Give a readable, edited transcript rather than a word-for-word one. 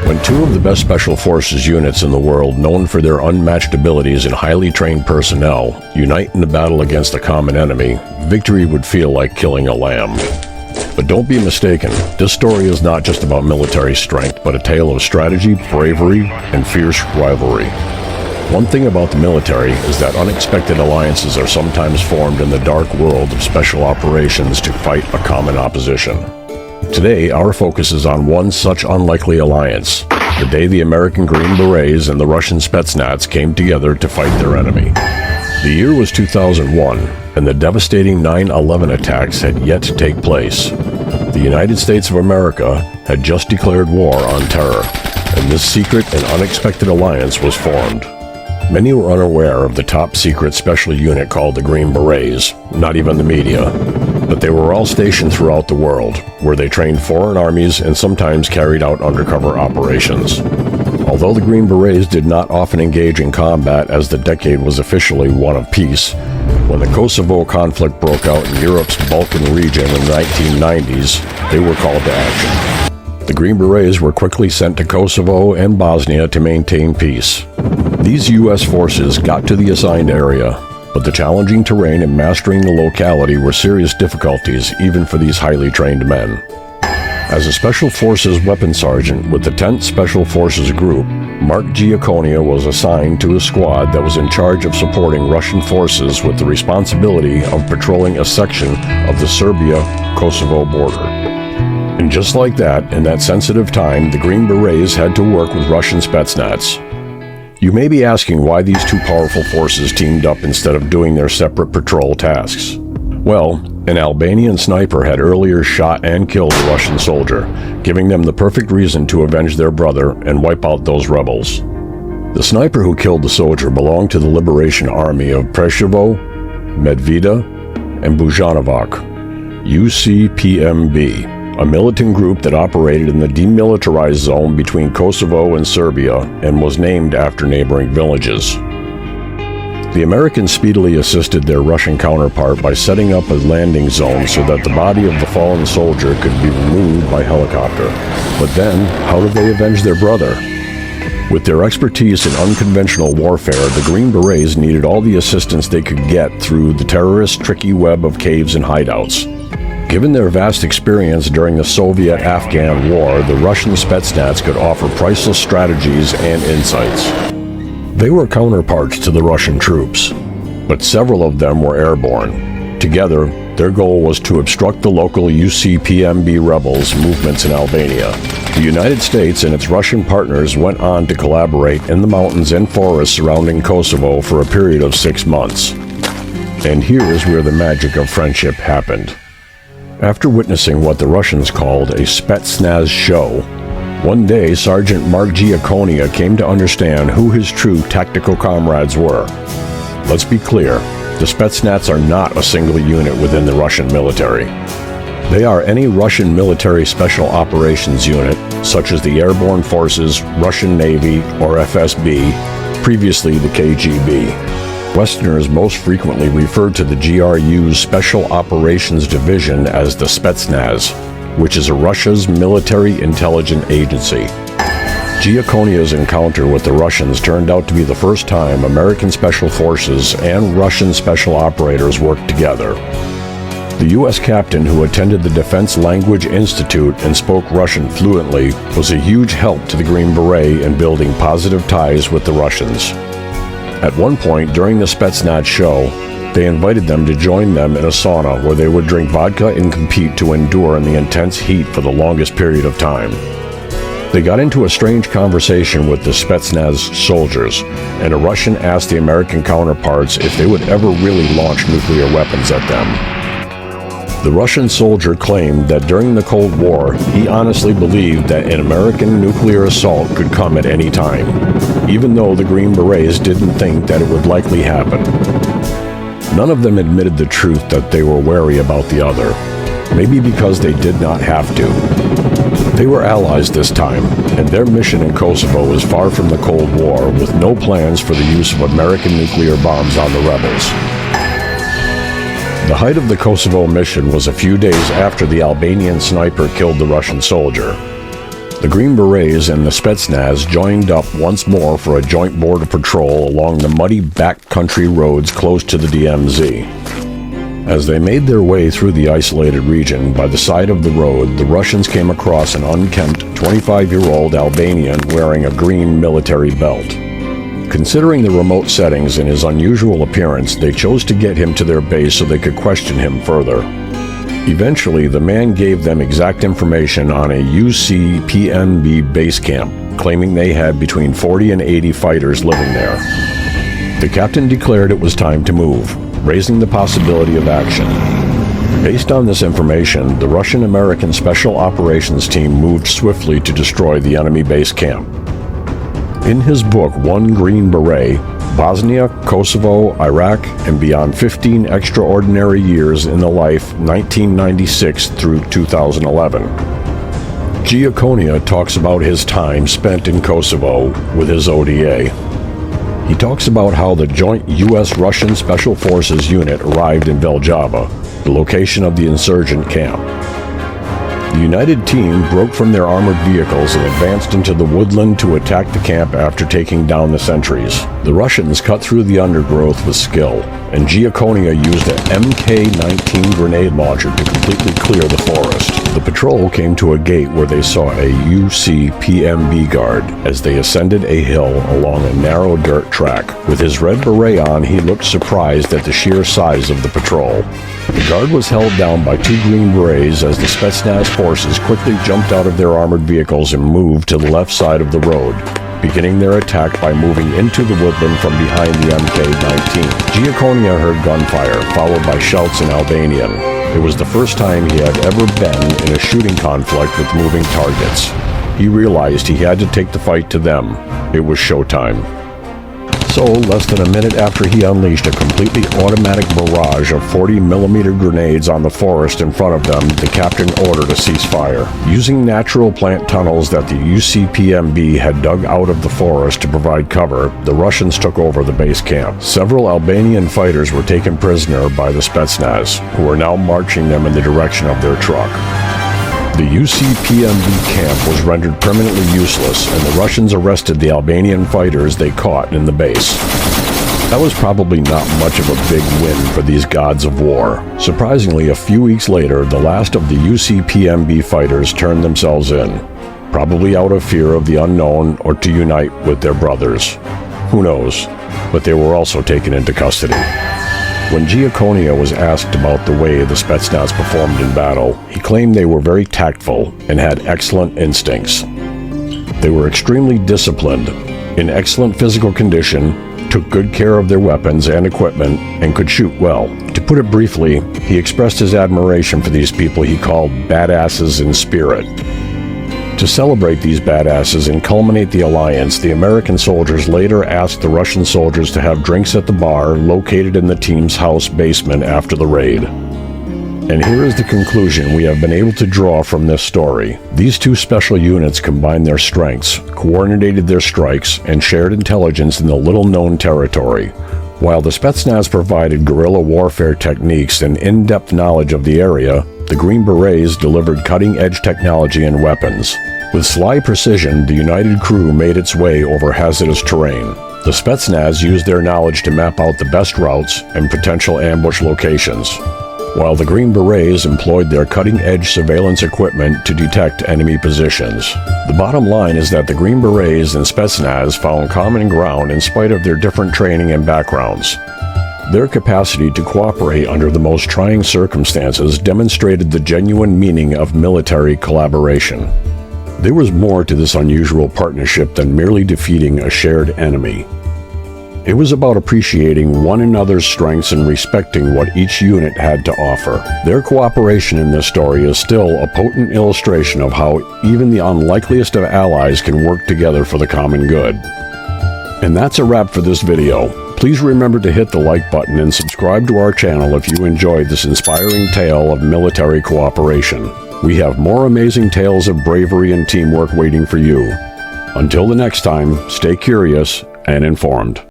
When two of the best special forces units in the world, known for their unmatched abilities and highly trained personnel, unite in a battle against a common enemy, victory would feel like killing a lamb. But don't be mistaken, this story is not just about military strength, but a tale of strategy, bravery, and fierce rivalry. One thing about the military is that unexpected alliances are sometimes formed in the dark world of special operations to fight a common opposition. Today, our focus is on one such unlikely alliance, the day the American Green Berets and the Russian Spetsnaz came together to fight their enemy. The year was 2001, and the devastating 9/11 attacks had yet to take place. The United States of America had just declared war on terror, and this secret and unexpected alliance was formed. Many were unaware of the top-secret special unit called the Green Berets, not even the media. But they were all stationed throughout the world, where they trained foreign armies and sometimes carried out undercover operations. Although the Green Berets did not often engage in combat, as the decade was officially one of peace, when the Kosovo conflict broke out in Europe's Balkan region in the 1990s, they were called to action. The Green Berets were quickly sent to Kosovo and Bosnia to maintain peace. These U.S. forces got to the assigned area, but the challenging terrain and mastering the locality were serious difficulties even for these highly trained men. As a Special Forces weapons sergeant with the 10th Special Forces Group, Mark Giaconia was assigned to a squad that was in charge of supporting Russian forces with the responsibility of patrolling a section of the Serbia-Kosovo border. And just like that, in that sensitive time, the Green Berets had to work with Russian Spetsnaz. You may be asking why these two powerful forces teamed up instead of doing their separate patrol tasks. Well, an Albanian sniper had earlier shot and killed a Russian soldier, giving them the perfect reason to avenge their brother and wipe out those rebels. The sniper who killed the soldier belonged to the Liberation Army of Preševo, Medveda, and Bujanovac, UCPMB. A militant group that operated in the demilitarized zone between Kosovo and Serbia and was named after neighboring villages. The Americans speedily assisted their Russian counterpart by setting up a landing zone so that the body of the fallen soldier could be removed by helicopter. But then, how did they avenge their brother? With their expertise in unconventional warfare, the Green Berets needed all the assistance they could get through the terrorists' tricky web of caves and hideouts. Given their vast experience during the Soviet-Afghan War, the Russian Spetsnaz could offer priceless strategies and insights. They were counterparts to the Russian troops, but several of them were airborne. Together, their goal was to obstruct the local UCPMB rebels' movements in Albania. The United States and its Russian partners went on to collaborate in the mountains and forests surrounding Kosovo for a period of 6 months. And here is where the magic of friendship happened. After witnessing what the Russians called a Spetsnaz show, one day Sergeant Mark Giaconia came to understand who his true tactical comrades were. Let's be clear, the Spetsnaz are not a single unit within the Russian military. They are any Russian military special operations unit, such as the Airborne Forces, Russian Navy, or FSB, previously the KGB. Westerners most frequently referred to the GRU's Special Operations Division as the Spetsnaz, which is Russia's military intelligence agency. Giaconia's encounter with the Russians turned out to be the first time American Special Forces and Russian Special Operators worked together. The U.S. captain who attended the Defense Language Institute and spoke Russian fluently was a huge help to the Green Beret in building positive ties with the Russians. At one point during the Spetsnaz show, they invited them to join them in a sauna where they would drink vodka and compete to endure in the intense heat for the longest period of time. They got into a strange conversation with the Spetsnaz soldiers, and a Russian asked the American counterparts if they would ever really launch nuclear weapons at them. The Russian soldier claimed that during the Cold War, he honestly believed that an American nuclear assault could come at any time, even though the Green Berets didn't think that it would likely happen. None of them admitted the truth that they were wary about the other, maybe because they did not have to. They were allies this time, and their mission in Kosovo was far from the Cold War, with no plans for the use of American nuclear bombs on the rebels. The height of the Kosovo mission was a few days after the Albanian sniper killed the Russian soldier. The Green Berets and the Spetsnaz joined up once more for a joint border patrol along the muddy backcountry roads close to the DMZ. As they made their way through the isolated region, by the side of the road, the Russians came across an unkempt 25-year-old Albanian wearing a green military belt. Considering the remote settings and his unusual appearance, they chose to get him to their base so they could question him further. Eventually, the man gave them exact information on a UCPMB base camp, claiming they had between 40 and 80 fighters living there. The captain declared it was time to move, raising the possibility of action. Based on this information, the Russian-American Special Operations Team moved swiftly to destroy the enemy base camp. In his book, One Green Beret, Bosnia, Kosovo, Iraq, and Beyond 15 Extraordinary Years in the Life 1996 through 2011. Giaconia talks about his time spent in Kosovo with his ODA. He talks about how the joint U.S.-Russian Special Forces unit arrived in Veljava, the location of the insurgent camp. The United team broke from their armored vehicles and advanced into the woodland to attack the camp after taking down the sentries. The Russians cut through the undergrowth with skill, and Giaconia used an MK-19 grenade launcher to completely clear the forest. The patrol came to a gate where they saw a UCPMB guard as they ascended a hill along a narrow dirt track. With his red beret on, he looked surprised at the sheer size of the patrol. The guard was held down by two Green Berets as the Spetsnaz forces quickly jumped out of their armored vehicles and moved to the left side of the road, beginning their attack by moving into the woodland from behind the MK-19. Giaconia heard gunfire, followed by shouts in Albanian. It was the first time he had ever been in a shooting conflict with moving targets. He realized he had to take the fight to them. It was showtime. So, less than a minute after he unleashed a completely automatic barrage of 40mm grenades on the forest in front of them, the captain ordered a ceasefire. Using natural plant tunnels that the UCPMB had dug out of the forest to provide cover, the Russians took over the base camp. Several Albanian fighters were taken prisoner by the Spetsnaz, who were now marching them in the direction of their truck. The UCPMB camp was rendered permanently useless, and the Russians arrested the Albanian fighters they caught in the base. That was probably not much of a big win for these gods of war. Surprisingly, a few weeks later, the last of the UCPMB fighters turned themselves in, probably out of fear of the unknown or to unite with their brothers. Who knows? But they were also taken into custody. When Giaconia was asked about the way the Spetsnaz performed in battle, he claimed they were very tactful and had excellent instincts. They were extremely disciplined, in excellent physical condition, took good care of their weapons and equipment, and could shoot well. To put it briefly, he expressed his admiration for these people he called badasses in spirit. To celebrate these badasses and culminate the alliance, the American soldiers later asked the Russian soldiers to have drinks at the bar located in the team's house basement after the raid. And here is the conclusion we have been able to draw from this story. These two special units combined their strengths, coordinated their strikes, and shared intelligence in the little-known territory. While the Spetsnaz provided guerrilla warfare techniques and in-depth knowledge of the area, the Green Berets delivered cutting-edge technology and weapons. With sly precision, the united crew made its way over hazardous terrain. The Spetsnaz used their knowledge to map out the best routes and potential ambush locations, while the Green Berets employed their cutting-edge surveillance equipment to detect enemy positions. The bottom line is that the Green Berets and Spetsnaz found common ground in spite of their different training and backgrounds. Their capacity to cooperate under the most trying circumstances demonstrated the genuine meaning of military collaboration. There was more to this unusual partnership than merely defeating a shared enemy. It was about appreciating one another's strengths and respecting what each unit had to offer. Their cooperation in this story is still a potent illustration of how even the unlikeliest of allies can work together for the common good. And that's a wrap for this video. Please remember to hit the like button and subscribe to our channel if you enjoyed this inspiring tale of military cooperation. We have more amazing tales of bravery and teamwork waiting for you. Until the next time, stay curious and informed.